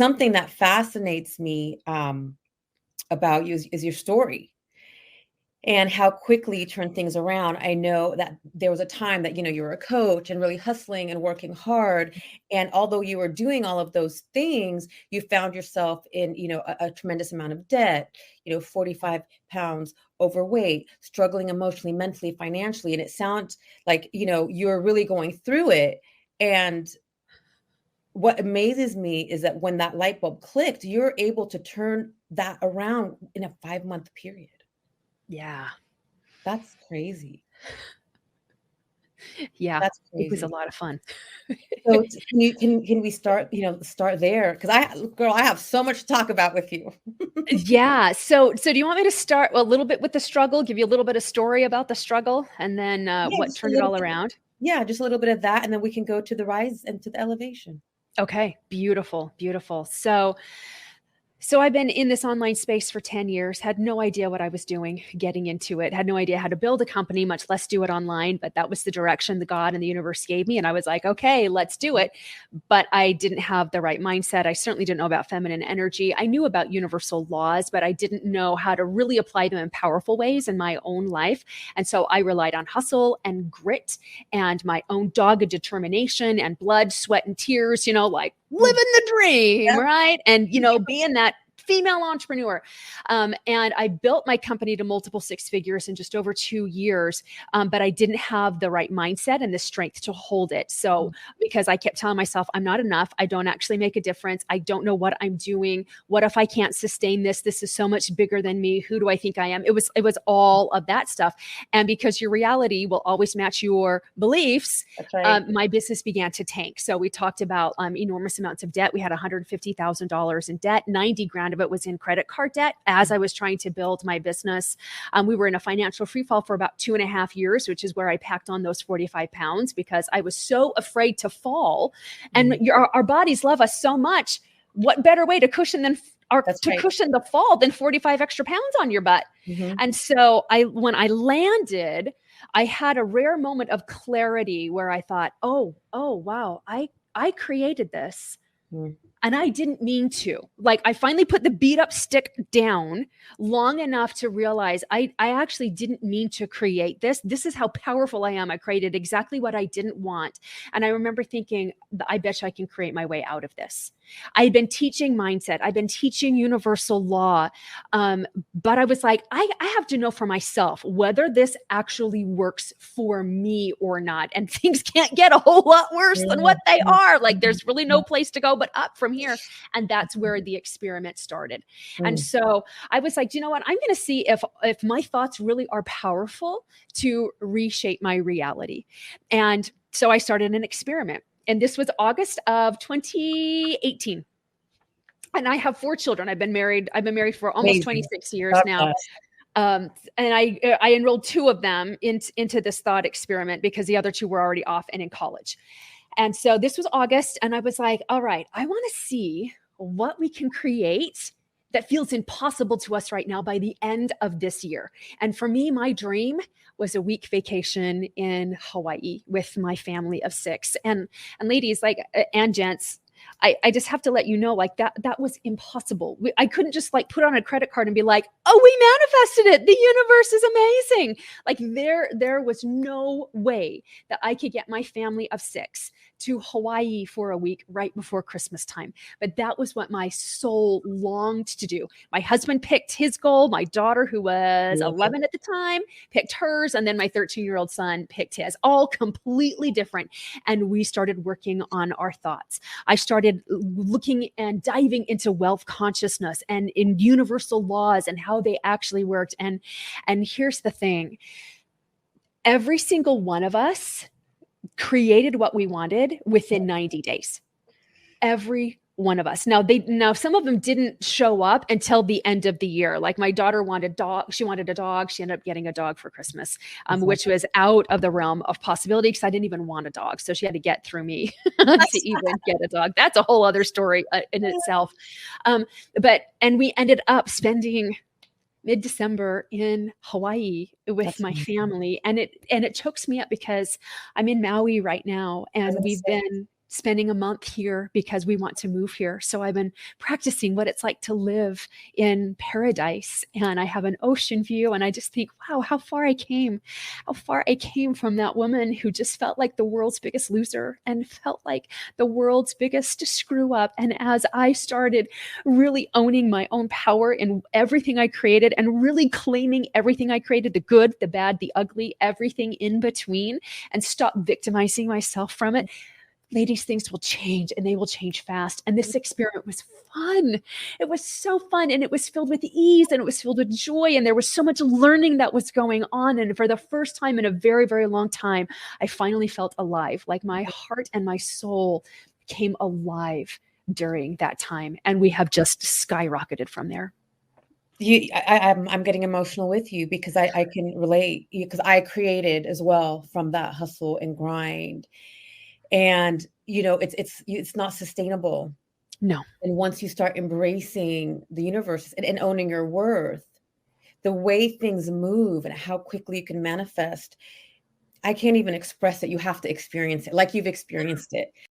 something that fascinates me about you is your story and how quickly you turn things around. I know that there was a time that, you were a coach and really hustling and working hard. And although you were doing all of those things, you found yourself in, a tremendous amount of debt, 45 pounds overweight, struggling emotionally, mentally, financially. And it sounds like, you're really going through it. And what amazes me is that when that light bulb clicked, you're able to turn that around in a 5-month period. Yeah. That's crazy. Yeah. That's It was a crazy. lot of fun. So can we start there? Because I have so much to talk about with you. Yeah. So do you want me to start a little bit with the struggle, give you a little bit of story about the struggle, and then Yeah, what just a turned it little all bit. around? Yeah, just a little bit of that, and then we can go to the rise and to the elevation. Okay. Beautiful. Beautiful. So I've been in this online space for 10 years, had no idea what I was doing getting into it, had no idea how to build a company, much less do it online. But that was the direction the God and the universe gave me. And I was like, okay, let's do it. But I didn't have the right mindset. I certainly didn't know about feminine energy. I knew about universal laws, but I didn't know how to really apply them in powerful ways in my own life. And so I relied on hustle and grit and my own dogged determination and blood, sweat, and tears, like living the dream, Yep. right? And, being that female entrepreneur. And I built my company to multiple six figures in just over 2 years. But I didn't have the right mindset and the strength to hold it. So because I kept telling myself, I'm not enough. I don't actually make a difference. I don't know what I'm doing. What if I can't sustain this? This is so much bigger than me. Who do I think I am? It was all of that stuff. And because your reality will always match your beliefs, That's right. my business began to tank. So we talked about enormous amounts of debt. We had $150,000 in debt. 90 grand of it was in credit card debt as I was trying to build my business. We were in a financial free fall for about 2.5 years, which is where I packed on those 45 pounds because I was so afraid to fall. And our bodies love us so much. What better way to cushion cushion the fall than 45 extra pounds on your butt? Mm-hmm. And so when I landed, I had a rare moment of clarity where I thought, oh, wow, I created this. And I didn't mean to. Like, I finally put the beat up stick down long enough to realize I actually didn't mean to create this. This is how powerful I am. I created exactly what I didn't want. And I remember thinking, I bet you I can create my way out of this. I'd been teaching mindset. I've been teaching universal law. But I was like, I have to know for myself whether this actually works for me or not. And things can't get a whole lot worse than what they are. Like, there's really no place to go but up from here. And that's where the experiment started. And so I was like, you know what? I'm going to see if my thoughts really are powerful to reshape my reality. And so I started an experiment. And this was August of 2018. And I have 4 children. I've been married for almost 26 years now. And I enrolled 2 of them into this thought experiment because the other 2 were already off and in college. And so this was August, and I was like, all right, I want to see what we can create that feels impossible to us right now by the end of this year. And for me, my dream was a week vacation in Hawaii with my family of 6. And ladies, like, and gents, I just have to let you know, like, that was impossible. I couldn't just like put on a credit card and be like, oh, we manifested it. The universe is amazing. Like, there was no way that I could get my family of 6 to Hawaii for a week right before Christmas time. But that was what my soul longed to do. My husband picked his goal. My daughter, who was 11 at the time, picked hers. And then my 13-year-old son picked his, all completely different. And we started working on our thoughts. I started looking and diving into wealth consciousness and in universal laws and how they actually worked. And here's the thing. Every single one of us created what we wanted within 90 days. Every one of us. Now some of them didn't show up until the end of the year. Like, my daughter wanted a dog. She wanted a dog. She ended up getting a dog for Christmas, which was out of the realm of possibility because I didn't even want a dog. So she had to get through me to even get a dog. That's a whole other story in itself. And we ended up spending mid-December in Hawaii with my family. And it chokes me up because I'm in Maui right now, and we've been spending a month here because we want to move here. So I've been practicing what it's like to live in paradise. And I have an ocean view. And I just think, wow, how far I came, how far I came from that woman who just felt like the world's biggest loser and felt like the world's biggest screw up. And as I started really owning my own power in everything I created and really claiming everything I created, the good, the bad, the ugly, everything in between, and stop victimizing myself from it, ladies, things will change, and they will change fast. And this experiment was fun. It was so fun, and it was filled with ease, and it was filled with joy, and there was so much learning that was going on. And for the first time in a very, very long time, I finally felt alive, like my heart and my soul came alive during that time. And we have just skyrocketed from there. I'm getting emotional with you because I can relate, because I created as well from that hustle and grind. And, it's not sustainable. No. And once you start embracing the universe and owning your worth, the way things move and how quickly you can manifest, I can't even express it. You have to experience it like you've experienced it.